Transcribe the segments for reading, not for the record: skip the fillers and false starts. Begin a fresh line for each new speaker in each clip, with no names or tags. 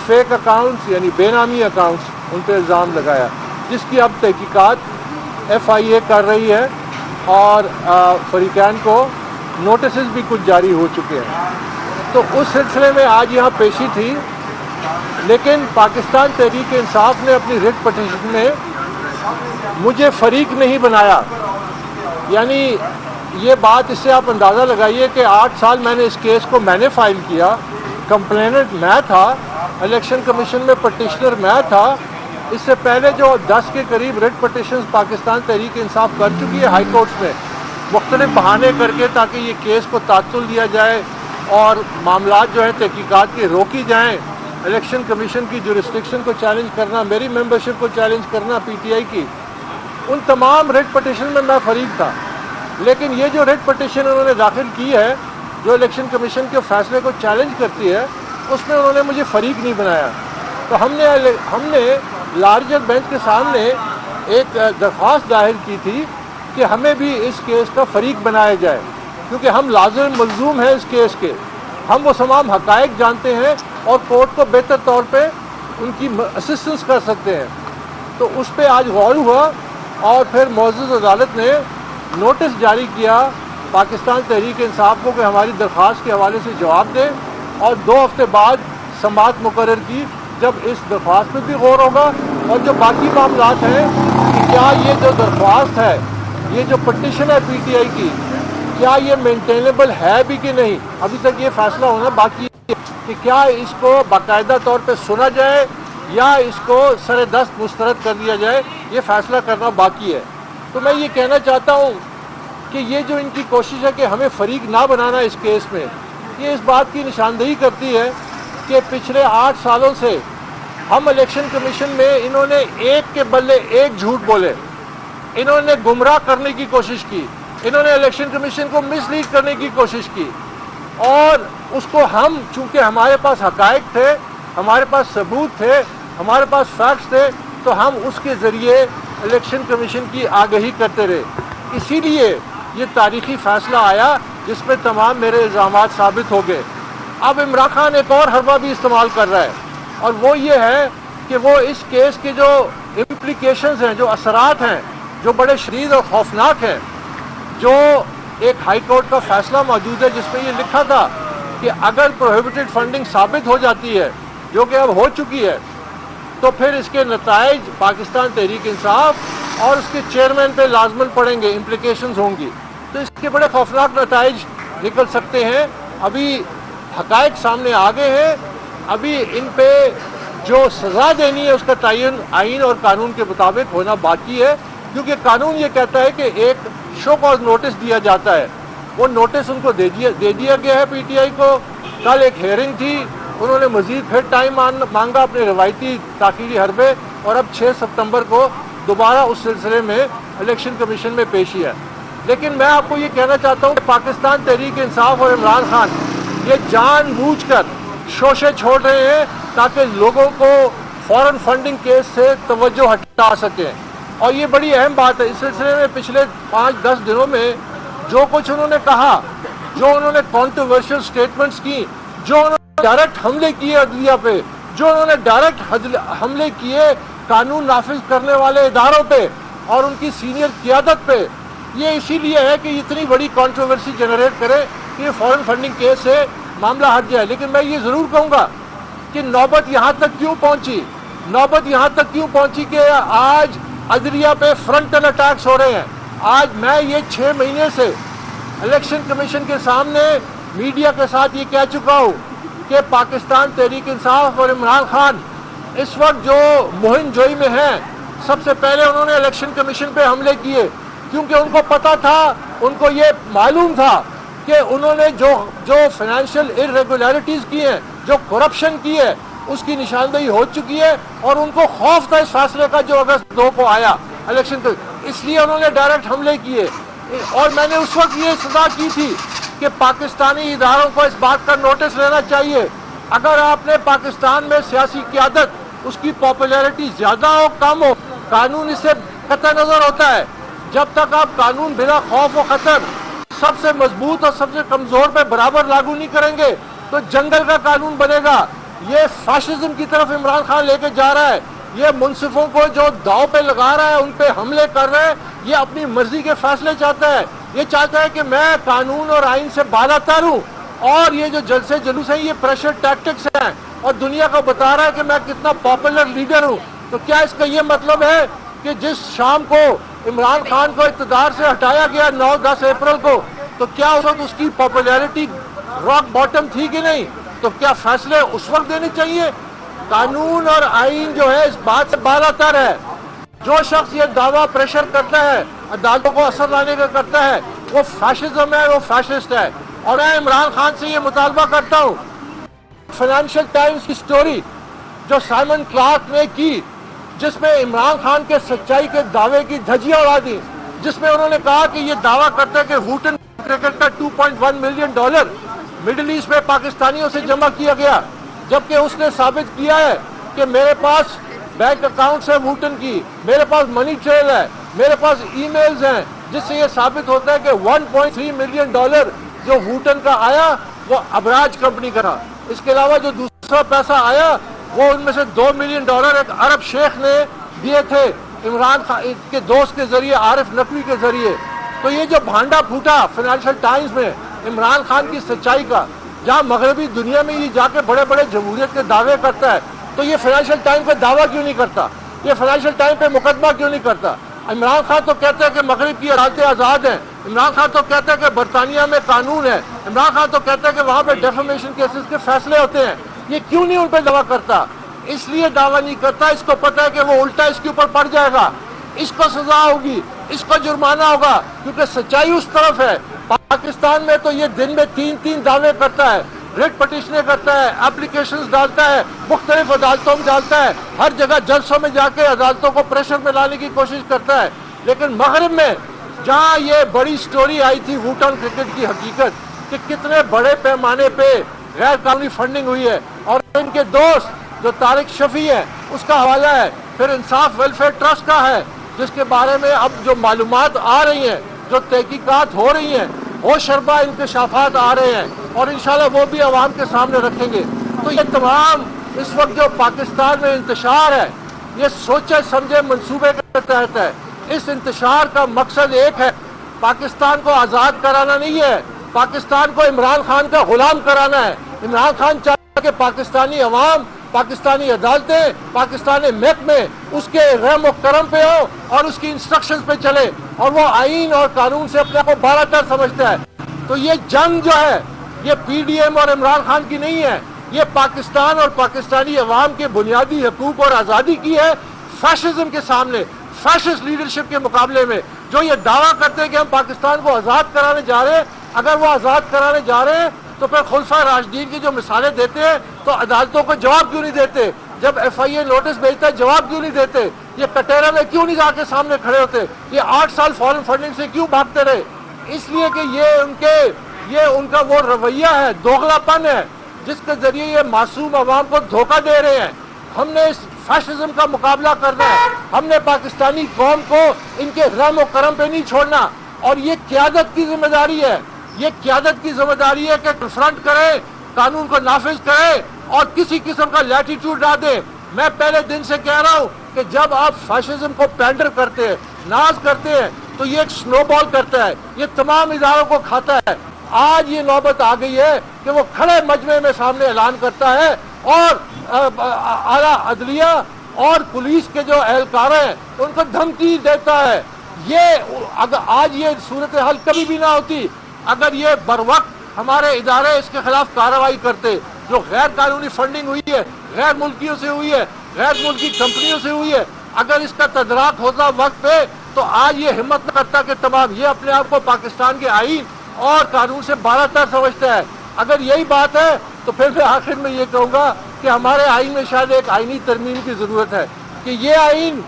Fake accounts यानी बेनामी accounts उन पर इल्ज़ाम लगाया, जिसकी अब तहकीकात FIA कर रही है और फरीकैन को नोटिस भी कुछ जारी हो चुके हैं। तो उस सिलसिले में आज यहाँ पेशी थी, लेकिन पाकिस्तान तहरीक इंसाफ ने अपनी रिट पटिशन में मुझे फरीक नहीं बनाया। यानी ये बात, इससे आप अंदाज़ा लगाइए कि 8 साल मैंने इस केस को मैंने फाइल किया, कंप्लेनेंट मैं था, इलेक्शन कमीशन में पटिशनर मैं था। इससे पहले जो 10 के करीब रिट पटिशन्स पाकिस्तान तहरीक इंसाफ कर चुकी है हाई कोर्ट्स में, मुख्तलिफ बहाने करके, ताकि ये केस को तातुल दिया जाए और मामलात जो है तहकीकात की रोकी जाएँ। इलेक्शन कमीशन की जुरिस्डिक्शन को चैलेंज करना, मेरी मेंबरशिप को चैलेंज करना PTI की, उन तमाम रिट पटिशन में मैं फरीक था। लेकिन ये जो रिट पटिशन उन्होंने दाखिल की है, जो इलेक्शन कमीशन के फैसले को चैलेंज करती है, उसमें उन्होंने मुझे फरीक नहीं बनाया। तो हमने लार्जर बेंच के सामने एक दरख्वास्त दायर की थी कि हमें भी इस केस का फरीक बनाया जाए, क्योंकि हम लाज़िम मलज़ूम हैं इस केस के, हम वो तमाम हक़ाइक़ जानते हैं और कोर्ट को बेहतर तौर पे उनकी असिस्टेंस कर सकते हैं। तो उस पर आज गौर हुआ और फिर मौजूद अदालत ने नोटिस जारी किया पाकिस्तान तहरीक इंसाफ को कि हमारी दरख्वास्त के हवाले से जवाब दें, और 2 हफ्ते बाद समाअत मुकर्रर की, जब इस दरख्वास्त पर भी गौर होगा और जो बाकी मामलात हैं कि क्या ये जो दरख्वास्त है, ये जो पटिशन है PTI की, क्या ये मेंटेनेबल है भी कि नहीं। अभी तक ये फैसला होना बाकी है कि क्या इसको बाकायदा तौर पे सुना जाए या इसको सरे दस्त मुस्तरद कर दिया जाए, ये फैसला करना बाकी है। तो मैं ये कहना चाहता हूँ कि ये जो इनकी कोशिश है कि हमें फरीक ना बनाना इस केस में, ये इस बात की निशानदेही करती है कि पिछले 8 सालों से हम इलेक्शन कमीशन में इन्होंने एक के बदले एक झूठ बोले, इन्होंने गुमराह करने की कोशिश की, इन्होंने इलेक्शन कमीशन को मिसलीड करने की कोशिश की, और उसको हम, चूंकि हमारे पास हक़ाइक़ थे, हमारे पास सबूत थे, हमारे पास फैक्ट्स थे, तो हम उसके ज़रिए इलेक्शन कमीशन की आगाही करते रहे। इसीलिए ये तारीख़ी फ़ैसला आया जिसमें तमाम मेरे इल्ज़ामात साबित हो गए। अब इमरान खान एक और हरबा भी इस्तेमाल कर रहा है, और वो ये है कि वो इस केस के जो इम्प्लिकेशंस हैं, जो असरात हैं, जो बड़े शदीद और खौफनाक हैं, जो एक हाई कोर्ट का फैसला मौजूद है जिसमें ये लिखा था कि अगर प्रोहिबिटेड फंडिंग साबित हो जाती है, जो कि अब हो चुकी है, तो फिर इसके नताइज पाकिस्तान तहरीक इंसाफ और उसके चेयरमैन पे लाजमन पड़ेंगे, इम्प्लिकेशंस होंगी। तो इसके बड़े खौफनाक नताइज निकल सकते हैं। अभी हक़ाइक़ सामने आ गए हैं, अभी इन पे जो सज़ा देनी है उसका तयन आइन और कानून के मुताबिक होना बाकी है, क्योंकि कानून ये कहता है कि एक शो कॉज नोटिस दिया जाता है, वो नोटिस उनको दे दिया गया है PTI को। कल एक हेयरिंग थी, उन्होंने मज़ीद फिर टाइम मांगा अपने रवायती ताख़ीरी हरबे, और अब 6 सितंबर को दोबारा उस सिलसिले में इलेक्शन कमीशन में पेशी है। लेकिन मैं आपको ये कहना चाहता हूँ कि पाकिस्तान तहरीक इंसाफ और इमरान खान ये जानबूझकर शोशे छोड़ रहे हैं ताकि लोगों को फॉरेन फंडिंग केस से तवज्जो हटा सकें। और ये बड़ी अहम बात है। इस सिलसिले में पिछले 5-10 दिनों में जो कुछ उन्होंने कहा, जो उन्होंने कॉन्ट्रोवर्शियल स्टेटमेंट्स की, जो उन्होंने डायरेक्ट हमले किए अदलिया पे, जो उन्होंने डायरेक्ट हमले किए कानून नाफिज करने वाले इदारों पे और उनकी सीनियर क़ियादत पे, ये इसीलिए है कि इतनी बड़ी कॉन्ट्रोवर्सी जनरेट करे कि फॉरेन फंडिंग केस से मामला हट जाए। लेकिन मैं ये ज़रूर कहूँगा कि नौबत यहाँ तक क्यों पहुँची, नौबत यहाँ तक क्यों पहुँची कि आज अदलिया पे फ्रंटल अटैक्स हो रहे हैं। आज मैं ये 6 महीने से इलेक्शन कमीशन के सामने मीडिया के साथ ये कह चुका हूँ कि पाकिस्तान तहरीक इंसाफ और इमरान खान इस वक्त जो मुहिम जोई में हैं, सबसे पहले उन्होंने इलेक्शन कमीशन पे हमले किए, क्योंकि उनको पता था, उनको ये मालूम था कि उन्होंने जो फाइनेंशियल इरेगुलरिटीज़ की हैं, जो करप्शन की है, उसकी निशानदेही हो चुकी है, और उनको खौफ था इस फैसले का जो अगस्त 2 को आया इलेक्शन को, इसलिए उन्होंने डायरेक्ट हमले किए। और मैंने उस वक्त ये सजा की थी कि पाकिस्तानी इदारों को इस बात का नोटिस लेना चाहिए, अगर आपने पाकिस्तान में सियासी क़यादत, उसकी पॉपुलैरिटी ज़्यादा हो कम हो, कानून इससे कतई नज़र होता है। जब तक आप कानून बिना खौफ व खतर सबसे मजबूत और सबसे कमज़ोर पे बराबर लागू नहीं करेंगे तो जंगल का कानून बनेगा, یہ فاشزم کی طرف عمران خان لے کے جا رہا ہے. یہ منصفوں کو جو داؤ پہ لگا رہا ہے, ان پہ حملے کر رہا ہے, یہ اپنی مرضی کے فیصلے چاہتا ہے. یہ چاہتا ہے کہ میں قانون اور آئین سے بالا تر ہوں, اور یہ جو جلسے جلوس ہیں یہ پریشر ٹیکٹکس ہیں, اور دنیا کو بتا رہا ہے کہ میں کتنا پاپولر لیڈر ہوں. تو کیا اس کا یہ مطلب ہے کہ جس شام کو عمران خان کو اقتدار سے ہٹایا گیا 9-10 اپریل کو, تو کیا اس وقت اس کی پاپولیرٹی راک باٹم تھی کہ نہیں؟ تو کیا فیصلے اس وقت دینے چاہیے؟ قانون اور آئین جو ہے اس بات سے بالا تر ہے. جو شخص یہ دعویٰ پریشر کرتا ہے, عدالتوں کو اثر لانے کا کرتا ہے, وہ فیشزم ہے, وہ فیشسٹ ہے. اور میں عمران خان سے یہ مطالبہ کرتا ہوں, فائنینشیل ٹائمز کی سٹوری جو سائمن کلارک نے کی, جس میں عمران خان کے سچائی کے دعوے کی دھجیاں اڑا دی, جس میں انہوں نے کہا کہ یہ دعویٰ کرتا ہے کہ ہوٹن کرکٹ کا $2.1 ملین مڈل ایسٹ میں پاکستانیوں سے جمع کیا گیا, جبکہ اس نے ثابت کیا ہے کہ میرے پاس بینک اکاؤنٹس ہیں ووٹن کی, میرے پاس منی ٹریل ہے, میرے پاس ای میلز ہیں, جس سے یہ ثابت ہوتا ہے کہ $1.3 ملین جو ووٹن کا آیا وہ ابراج کمپنی کا تھا. اس کے علاوہ جو دوسرا پیسہ آیا وہ ان میں سے $2 ملین ایک عرب شیخ نے دیے تھے عمران خان کے دوست کے ذریعے, عارف نقوی کے ذریعے. تو یہ جو بھانڈا پھوٹا فائنینشیل ٹائمز میں عمران خان کی سچائی کا, جہاں مغربی دنیا میں یہ جا کے بڑے بڑے جمہوریت کے دعوے کرتا ہے, تو یہ فائنینشیل ٹائم پہ دعویٰ کیوں نہیں کرتا؟ یہ فائنینشیل ٹائم پہ مقدمہ کیوں نہیں کرتا؟ عمران خان تو کہتا ہے کہ مغرب کی عدالتیں آزاد ہیں, عمران خان تو کہتا ہے کہ برطانیہ میں قانون ہے, عمران خان تو کہتا ہے کہ وہاں پہ ڈیفیمیشن کیسز کے فیصلے ہوتے ہیں. یہ کیوں نہیں ان پہ دعویٰ کرتا؟ اس لیے دعویٰ نہیں کرتا, اس کو پتہ ہے کہ وہ الٹا اس کے اوپر پڑ جائے گا, اس کو سزا ہوگی, اس کو جرمانہ ہوگا, کیونکہ سچائی اس طرف ہے. پاکستان میں تو یہ دن میں 3 دعوے کرتا ہے, ریٹ پٹیشنیں کرتا ہے, اپلیکیشنز ڈالتا ہے, مختلف عدالتوں میں ڈالتا ہے, ہر جگہ جلسوں میں جا کے عدالتوں کو پریشر میں لانے کی کوشش کرتا ہے. لیکن مغرب میں جہاں یہ بڑی سٹوری آئی تھی ووٹن کرکٹ کی حقیقت کہ کتنے بڑے پیمانے پہ غیر قانونی فنڈنگ ہوئی ہے, اور ان کے دوست جو طارق شفیع ہے اس کا حوالہ ہے, پھر انصاف ویلفیئر ٹرسٹ کا ہے, جس کے بارے میں اب جو معلومات آ رہی ہیں, جو تحقیقات ہو رہی ہیں, وہ شربہ انکشافات آ رہے ہیں, اور انشاءاللہ وہ بھی عوام کے سامنے رکھیں گے. تو یہ تمام اس وقت جو پاکستان میں انتشار ہے, یہ سوچے سمجھے منصوبے کے تحت ہے. اس انتشار کا مقصد ایک ہے, پاکستان کو آزاد کرانا نہیں ہے, پاکستان کو عمران خان کا غلام کرانا ہے. عمران خان چاہتا ہے کہ پاکستانی عوام, پاکستانی عدالتیں, پاکستانی محکمے اس کے رحم و کرم پہ ہو اور اس کی انسٹرکشنز پہ چلے, اور وہ آئین اور قانون سے اپنے آپ کو بالا تر سمجھتا ہے. تو یہ جنگ جو ہے یہ پی ڈی ایم اور عمران خان کی نہیں ہے, یہ پاکستان اور پاکستانی عوام کے بنیادی حقوق اور آزادی کی ہے, فیشزم کے سامنے, فیشسٹ لیڈرشپ کے مقابلے میں. جو یہ دعویٰ کرتے ہیں کہ ہم پاکستان کو آزاد کرانے جا رہے ہیں, اگر وہ آزاد کرانے جا رہے ہیں تو پھر خلفائے راشدین کی جو مثالیں دیتے ہیں تو عدالتوں کو جواب کیوں نہیں دیتے؟ جب ایف آئی اے نوٹس بھیجتا ہے جواب کیوں نہیں دیتے؟ یہ کٹیرا میں کیوں نہیں جا کے سامنے کھڑے ہوتے؟ یہ 8 سال فارن فنڈنگ سے کیوں بھاگتے رہے؟ اس لیے کہ یہ ان کا وہ رویہ ہے, دوغلا پن ہے, جس کے ذریعے یہ معصوم عوام کو دھوکہ دے رہے ہیں. ہم نے اس فیشزم کا مقابلہ کرنا ہے, ہم نے پاکستانی قوم کو ان کے رحم و کرم پہ نہیں چھوڑنا, اور یہ قیادت کی ذمہ داری ہے, یہ قیادت کی ذمہ داری ہے کہ کنفرنٹ کرے, قانون کو نافذ کرے, اور کسی قسم کا لیٹیٹیوڈ نہ دے. میں پہلے دن سے کہہ رہا ہوں کہ جب آپ فیشزم کو پینڈر کرتے ہیں, ناز کرتے ہیں, تو یہ ایک سنو بال کرتا ہے, یہ تمام اداروں کو کھاتا ہے. آج یہ نوبت آ گئی ہے کہ وہ کھڑے مجمع میں سامنے اعلان کرتا ہے, اور اعلیٰ عدلیہ اور پولیس کے جو اہلکار ہیں ان کو دھمکی دیتا ہے. اگر آج یہ صورتحال کبھی بھی نہ ہوتی اگر یہ بروقت ہمارے ادارے اس کے خلاف کارروائی کرتے. جو غیر قانونی فنڈنگ ہوئی ہے, غیر ملکیوں سے ہوئی ہے, غیر ملکی کمپنیوں سے ہوئی ہے, اگر اس کا تدارک ہوتا وقت پہ تو آج یہ ہمت نہ کرتا کہ تمام یہ اپنے آپ کو پاکستان کے آئین اور قانون سے بالا تر سمجھتا ہے. اگر یہی بات ہے تو پھر میں آخر میں یہ کہوں گا کہ ہمارے آئین میں شاید ایک آئینی ترمیم کی ضرورت ہے کہ یہ آئین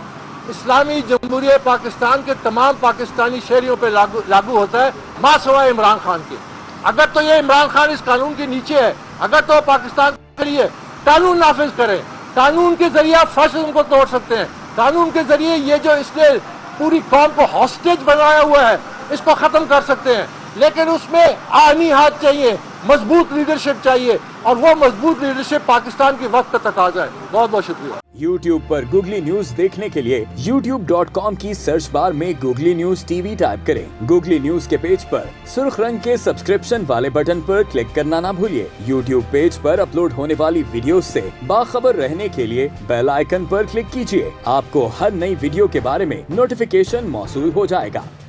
اسلامی جمہوریہ پاکستان کے تمام پاکستانی شہریوں پہ لاگو ہوتا ہے, ماں سوائے عمران خان کے. اگر تو یہ عمران خان اس قانون کے نیچے ہے, اگر تو پاکستان کے لیے قانون نافذ کرے, قانون کے ذریعے آپ فیشزم کو توڑ سکتے ہیں, قانون کے ذریعے یہ جو اس نے پوری قوم کو ہاسٹیج بنایا ہوا ہے اس کو ختم کر سکتے ہیں. लेकिन उसमें आर्मी हाथ चाहिए, मजबूत लीडरशिप चाहिए, और वो मजबूत लीडरशिप पाकिस्तान की वक्त का तकाजा है। बहुत बहुत शुक्रिया।
YouTube पर गूगली न्यूज देखने के लिए youtube.com की सर्च बार में गूगली न्यूज टीवी टाइप करें। गूगली न्यूज के पेज पर सुर्ख रंग के सब्सक्रिप्शन वाले बटन पर क्लिक करना ना भूलिए। YouTube पेज पर अपलोड होने वाली वीडियो से बाखबर रहने के लिए बेल आइकन पर क्लिक कीजिए। आपको हर नई वीडियो के बारे में नोटिफिकेशन मौसूल हो जाएगा।